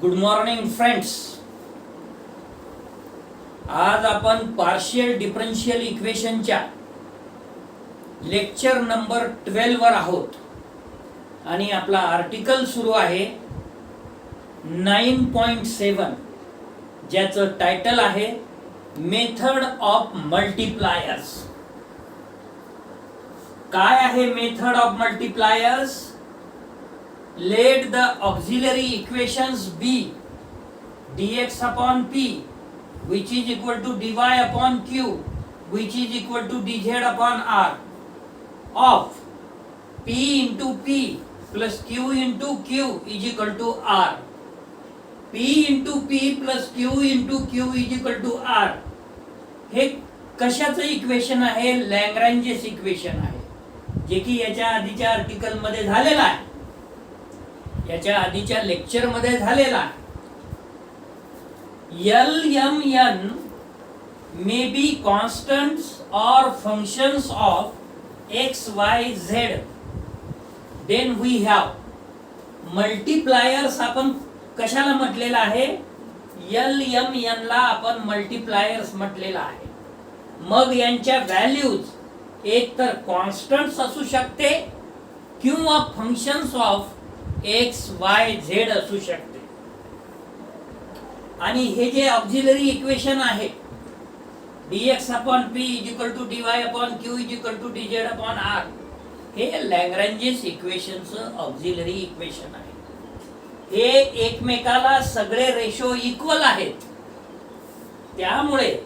Good morning friends. आज आपण partial differential इक्वेशनच्या लेक्चर नंबर 12 वर आहोत आणि आपला आर्टिकल सुरू आहे 9.7 ज्याचं टायटल आहे मेथड ऑफ मल्टिप्लायर्स. काय आहे method of multipliers? Let the auxiliary equations be dx upon p which is equal to dy upon q which is equal to dz upon r of p into p plus q into q is equal to r. p into p plus q into q is equal to r. हे कशाचं equation आहे? लॅग्रेंजेस equation आहे, जे की याच्या आधीच्या article मध्ये झालेला आहे, याच्या आधीच्या लेक्चर मध्ये झालेला आहे. LMN may be constants or functions of x, y, z. Then we have multipliers. आपण कशाला म्हटलेला आहे? LMN ला आपण मल्टिप्लायर्स म्हटलेला आहे. मग यांच्या व्हॅल्यूज एक तर कॉन्स्टंट्स असू शकते किंवा functions of x y z असू शकते. आणि हे जे ऑक्झिलरी इक्वेशन आहे dx upon p is equal to dy upon q is equal to dz upon r, हे लॅग्रेंजेस इक्वेशनचं ऑक्झिलरी इक्वेशन आहे. हे एकमेकाला सगळे रेशो इक्वल आहेत. त्यामुळे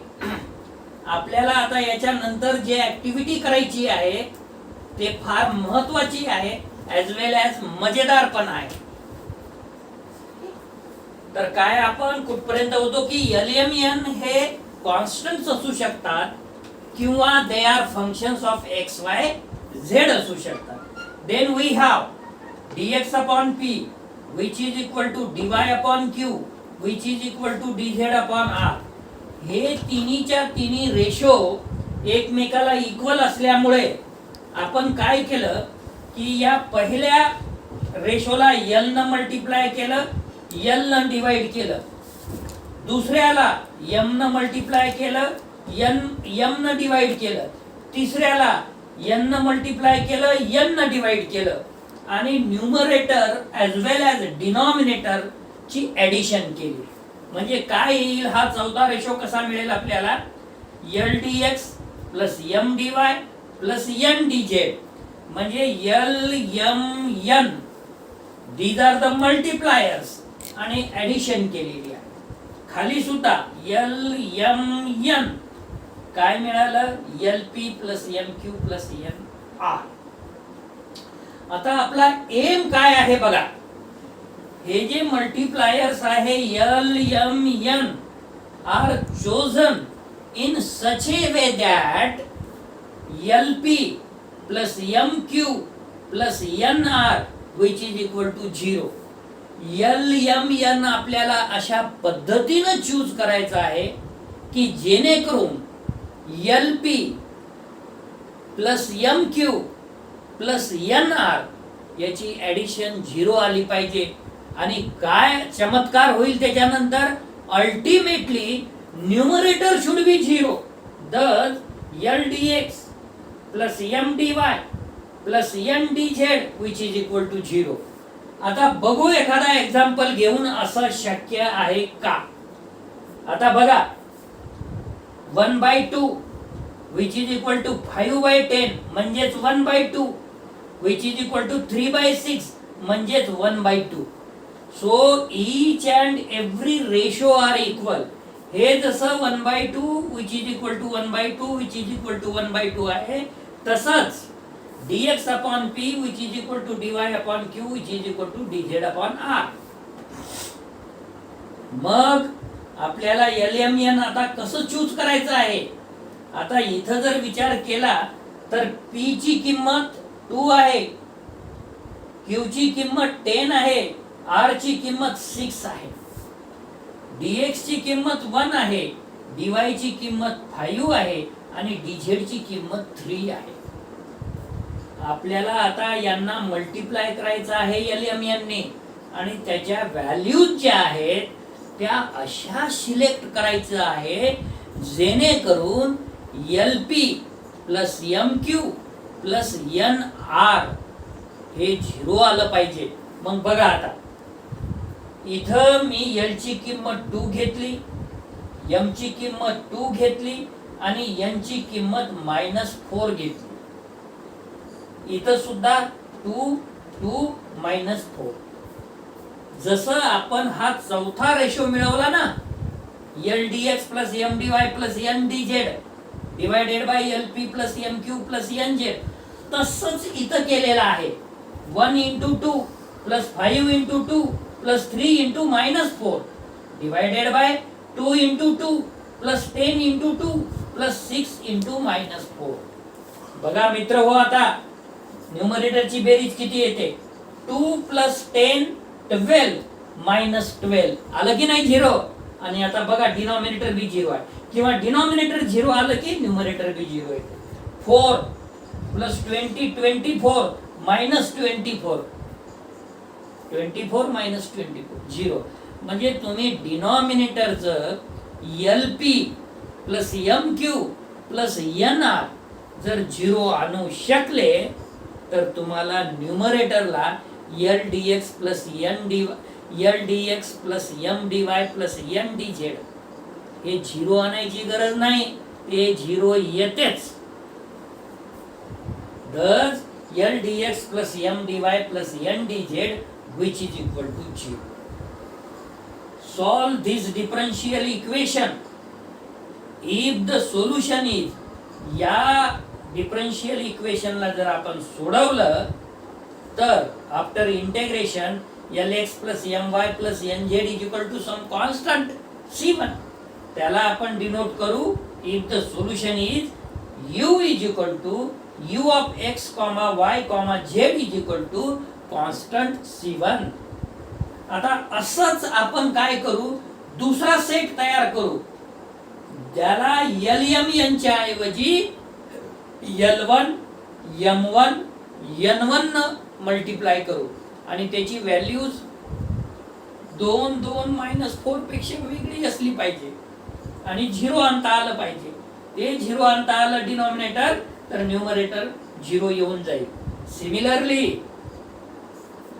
आपल्याला आता याच्या नंतर जे ऍक्टिव्हिटी करायची आहे ते फार महत्वाची आहे ॲज वेल ॲज मजेदार पण आहे. तर काय आपण कुठपर्यंत होतो की LMN हे कॉन्स्टंट्स असू शकतात किंवा they are functions of x y z असू शकतात. Then we have dx upon p which is equal to dy upon q which is equal to dz upon r. हे तिन्हीच्या तिन्ही रेशो एकमेकाला इक्वल असल्यामुळे आपण काय केलं की या पहिल्या रेशोला l न मल्टिप्लाय केलं, l न डिवाइड केलं. दुसऱ्याला m न मल्टिप्लाय केलं, m न डिवाइड केलं. तिसऱ्याला n न मल्टिप्लाय केलं, n न डिवाइड केलं. आणि न्यूमरेटर ॲज वेल ॲज डिनॉमिनेटर ची ॲडिशन केली. म्हणजे काय येईल? हा चौथा रेशो कसा मिळेल आपल्याला? LDX plus MDY plus NDZ. म्हणजे LMN these are the multipliers आणि ऍडिशन केलेली आहे. खाली सुद्धा LMN काय मिळालं? LP plus MQ plus NR. आता आपला एम काय आहे बघा. हे जे मल्टिप्लायर्स आहे LMN are chosen in such a way that LP plus MQ plus NR which is equal to 0. LMN आपल्याला अशा पद्धतीने चूज करायचं आहे की जेणेकरून LP plus MQ plus NR याची ऍडिशन 0 आली पाहिजे. आणि काय चमत्कार होईल त्याच्यानंतर? Ultimately numerator should be 0. thus LDX plus MDY plus NDZ which is equal to 0. आता बघू एखादा एक्झाम्पल घेऊन असं शक्य आहे का? आता बघा 1/2 which is equal to 5/10 म्हणजेच 1/2 which is equal to 3/6 म्हणजेच 1/2. So each and every ratio are equal. हे जसं 1/2 which is equal to 1/2 which is equal to 1/2 आहे, तसंच dx upon p which is equal to dy upon q which is equal to dz upon r. मग आपल्याला LMN आता कसं choose करायचं आहे? आता इथं जर विचार केला तर p ची किंमत 2 आहे, q ची किंमत 10 आहे, r ची किंमत 6 आहे, dx ची किंमत 1 आहे, dy ची किंमत 5 आहे आणि dz ची किंमत 3 आहे. आपल्याला आता यांना मल्टिप्लाय करायचं आहे LMN ने. आणि त्याच्या व्हॅल्यूज ज्या आहेत त्या अशा सिलेक्ट करायचं आहे जेणेकरून LP plus MQ plus NR हे 0 आलं पाहिजे. मग बघा आता इथं मी L ची किंमत 2 घेतली, M ची किंमत 2 घेतली आणि N ची किंमत -4 घेतली. इथं सुद्धा 2 2 -4. जसं आपण हा चौथा रेशो मिळवला ना LDX plus MDY plus NDZ divided by LP plus MQ plus NZ, तसंच इथं केलेलं आहे. 1 into 2 plus 5 into 2 plus 3 into -4 divided by 2 into 2 plus 10 into 2 plus 6 into -4. बघा मित्र हो, आता न्यूमरेटरची बेरीज किती येते? 2 प्लस 10 12 मायनस 12 आलं की नाही 0. आणि आता बघा डिनॉमिनेटर बी 0 आहे, किंवा डिनॉमिनेटर 0 आलं की न्यूमरेटर बी 0 येते. 4 प्लस 20 24 मायनस 24 24 मायनस 24 0. म्हणजे तुम्ही डिनॉमिनेटरचं LP plus MQ plus NR जर 0 आणू शकले तर तुम्हाला न्यूमरेटरला LDX plus LDX plus MDY plus NDZ हे 0 आणायची गरज नाही, ते 0 येतेच. Thus LDX plus MDY plus NDZ which is equal to 0. Solve this differential equation if the solution is, या डिफरन्शियल इक्वेशनला जर आपण सोडवलं तर after integration LX plus MY plus NZ is equal to some constant C1, त्याला आपण denote करू if the solution is U is equal to U of X, Y, Z is equal to constant C1. आता असंच आपण काय करू, दुसरा set तयार करू ज्याला LM च्या ऐवजी L1 M1 N1 न मल्टिप्लाय करू आणि त्याची व्हॅल्यूज 2 2 -4 पेक्षा वेगळी असली पाहिजे आणि 0 आणता आलं पाहिजे. ते 0 आणता आलं डिनॉमिनेटर तर न्यूमरेटर 0 येऊन जाईल. सिमिलरली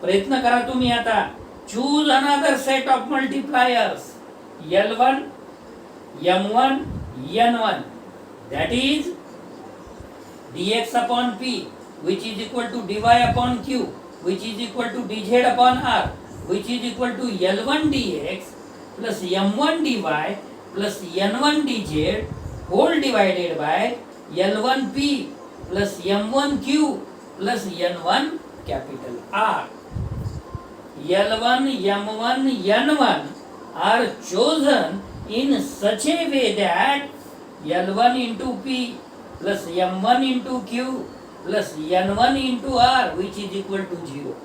प्रयत्न करा तुम्ही आता. Choose another set of multipliers L1 M1 N1 that is dx upon p which is equal to dy upon q which is equal to dz upon r which is equal to L1 dx plus M1 dy plus N1 dz whole divided by L1 p plus M1 q plus N1 capital R. L1 M1 N1 are chosen in such a way that L1 into p plus M1 into q plus N1 into R which is equal to 0.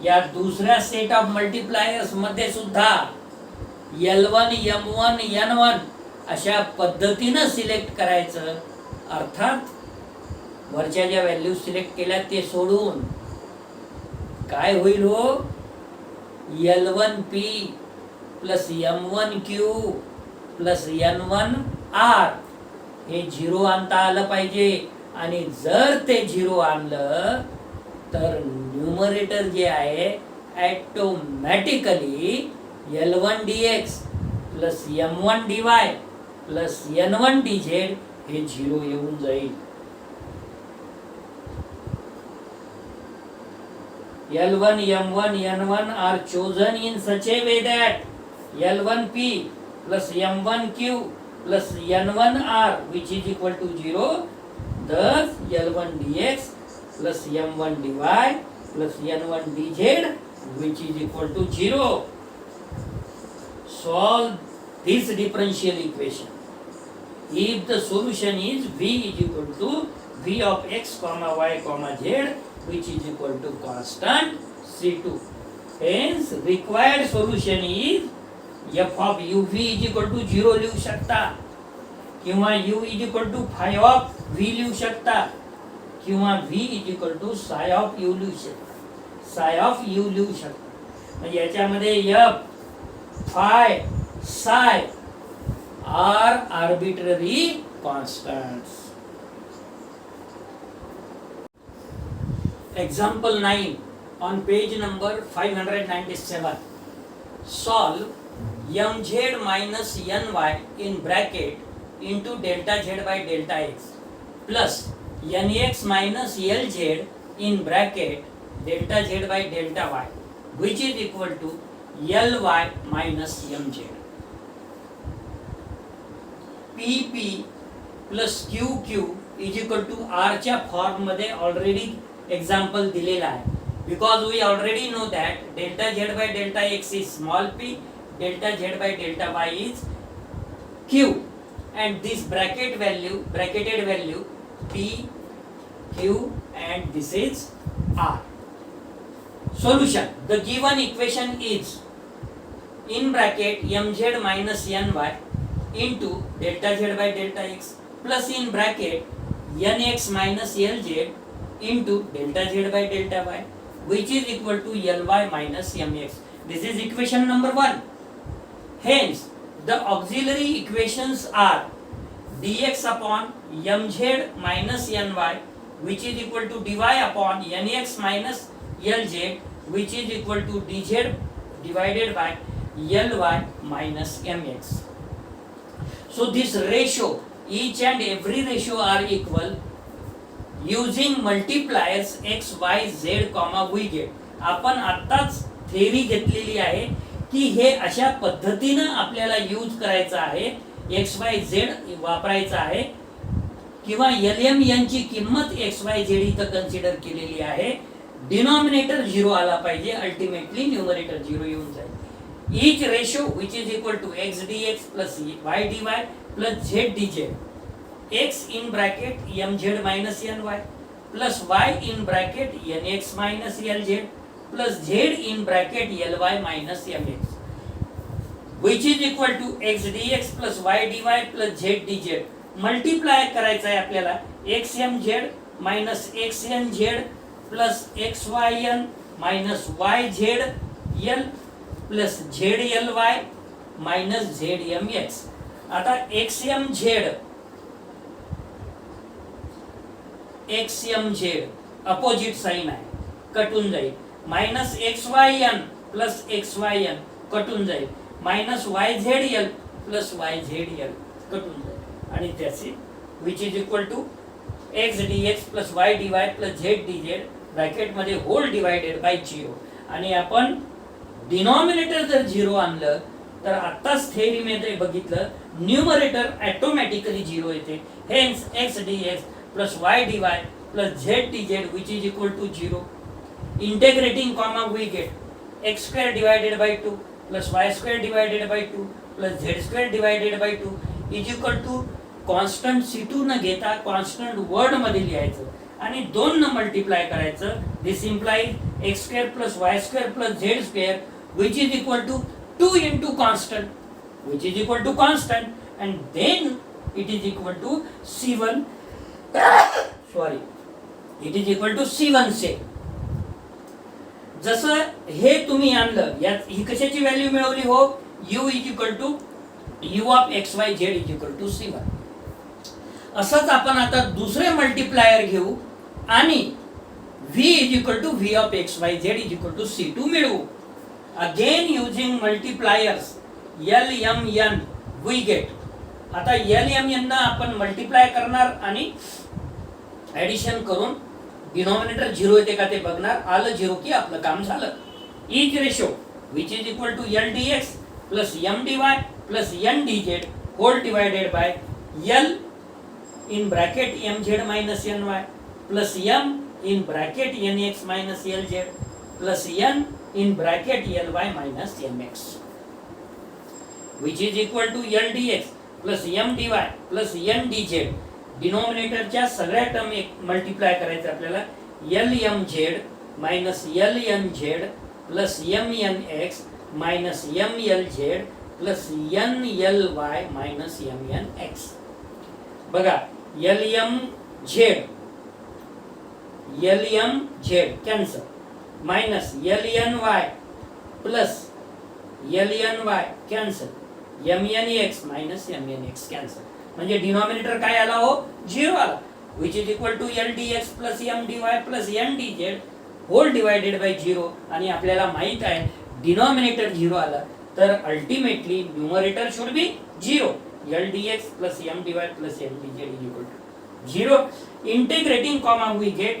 या दुसऱ्या set of multipliers मध्ये सुद्धा L1 M1 N1 अशा पद्धतीनं select करायचं. अर्थात वरच्या ज्या व्हॅल्यू सिलेक्ट केल्या ते सोडून काय होईल हो, L1P plus M1Q plus N1R हे 0 आणता आलं पाहिजे. आणि जर ते 0 आणलं तर न्यूमरेटर जे आहे automatically L1 dx plus M1 dy plus N1 dz हे 0 येऊन जाईल. L1 M1 N1 are chosen in such a way that L1P plus M1Q plus N1R which is equal to 0. Thus L1 dx plus M1 dy plus N1 dz which is equal to 0. Solve this differential equation if the solution is V is equal to V of x, y, z which is equal to constant C2. Hence required solution is f of uv is equal to 0 लिहू शकता, किंवा u is equal to phi of v लिहू शकता, किंवा v is equal to psi of u लिहू शकता, psi of u लिहू शकता. याच्यामध्ये F phi psi are arbitrary constants. Example 9 on page number 597. Solve mz minus ny in bracket into delta z by delta x plus nx minus lz in bracket delta z by delta y which is equal to ly minus mz. pp plus qq is equal to r च्या form मध्ये already example दिलेला आहे. Because we already know that delta z by delta x is small p, delta z by delta y is q, and this bracketed value p q and this is r. Solution: the given equation is in bracket mz minus ny into delta z by delta x plus in bracket nx minus lz into delta z by delta y which is equal to ly minus mx. This is equation number 1. Hence the auxiliary equations are dx upon mz minus ny which is equal to dy upon nx minus lz which is equal to dz divided by ly minus mx. So this ratio, each and every ratio are equal using multipliers x y z comma we get. आपण आत्ताच theory घेतलेली आहे की हे अशा पद्धतीनं आपल्याला use करायचं आहे, एक्स वाय झेड वापरायचा आहे किंवा एल यांची किंमत एक्स वाय झेड इथं कन्सिडर केलेली आहे. डिनॉमिनेटर 0 आला पाहिजे, अल्टिमेटली न्यूमरेटर 0 येऊन जाईल. each ratio which is equal to x dx plus y dy plus z dz, x in bracket mz minus ny plus y in bracket nx minus lz plus z in bracket ly minus mx which is equal to x dx plus y dy plus z dz. Multiply करायचं आहे आपल्याला xmz minus xnz plus xyn minus yzl plus zly minus zmx. आता xmz opposite sign आहे, कटून जाईल. Minus xyn plus xyn कटून जाईल. Minus yzl plus yzl कटून जाईल आणि त्याचे which is equal to x dx plus y dy plus z dz bracket मध्ये होल डिवाइडेड बाय 0. आणि आपण डिनॉमिनेटर जर 0 आणलं तर आताच थेरी मध्ये बघितलं न्यूमरेटर ऑटोमॅटिकली 0 येते. Hence x dx plus y dy plus z dz which is equal to 0. Integrating comma we get x square divided by 2 plus y square divided by 2 plus z square divided by 2 is equal to constant c2 न घेता constant word मध्ये लिहायचं आणि 2 न multiply करायचं. This implies x square plus y square plus z square which is equal to 2 into constant which is equal to constant and then it is equal to c1 sorry it is equal to C1 से. जसं हे तुम्ही आणलं यात ही कशाची value मिळवली हो, u is equal to u of x y z is equal to C1. असंच आपण आता दुसरे मल्टिप्लायर घेऊ आणि v is equal to v of x y z is equal to C2 मिळवू. Again using multipliers l m n we get. आता l m n आपण multiply करणार आणि ऍडिशन करून डिनॉमिनेटर 0 येते का ते बघणार. आलं 0 की आपलं काम झालं. Each ratio which is equal to l dx plus m dy plus n dz whole divided by l in bracket mz minus ny plus m in bracket nx minus lz plus n in bracket ly minus mx which is equal to l dx plus m dy plus n dz. डिनॉमिनेटरच्या सगळ्या term एक multiply करायचं आपल्याला. l mz minus l nz plus m nx minus m lz plus n ly minus m nx. बघा l mz cancel minus l ny plus LNY cancel MNX minus MNX cancel, म्हणजे denominator काय आला हो, 0 आला, which is equal to LDX plus MDY plus NDZ whole divided by 0. आणि आपल्याला माहित आहे डिनॉमिनेटर 0 आला तर ultimately numerator should be 0. LDX plus MDY plus NDZ is equal to 0. Integrating comma we get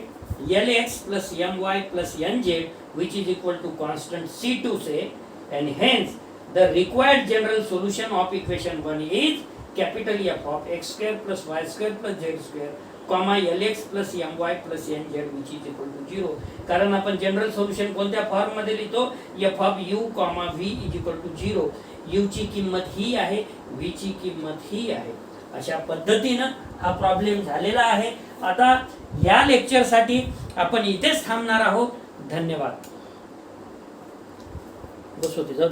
LX plus MY plus NZ which is equal to constant C2 say, and hence the required general solution of equation 1 is capital F of x square plus y square plus z square comma LX plus MY plus NZ which is equal to 0. कारण आपण general solution कोणत्या form मध्ये लिहितो, f of u comma v is equal to 0. u ची किंमत ही आहे, v ची किंमत ही आहे. अशा पद्धतीनं हा प्रॉब्लेम झालेला आहे. आता या लेक्चर साठी आपण इथेच थांबणार आहोत. धन्यवाद. बस होते जाऊ.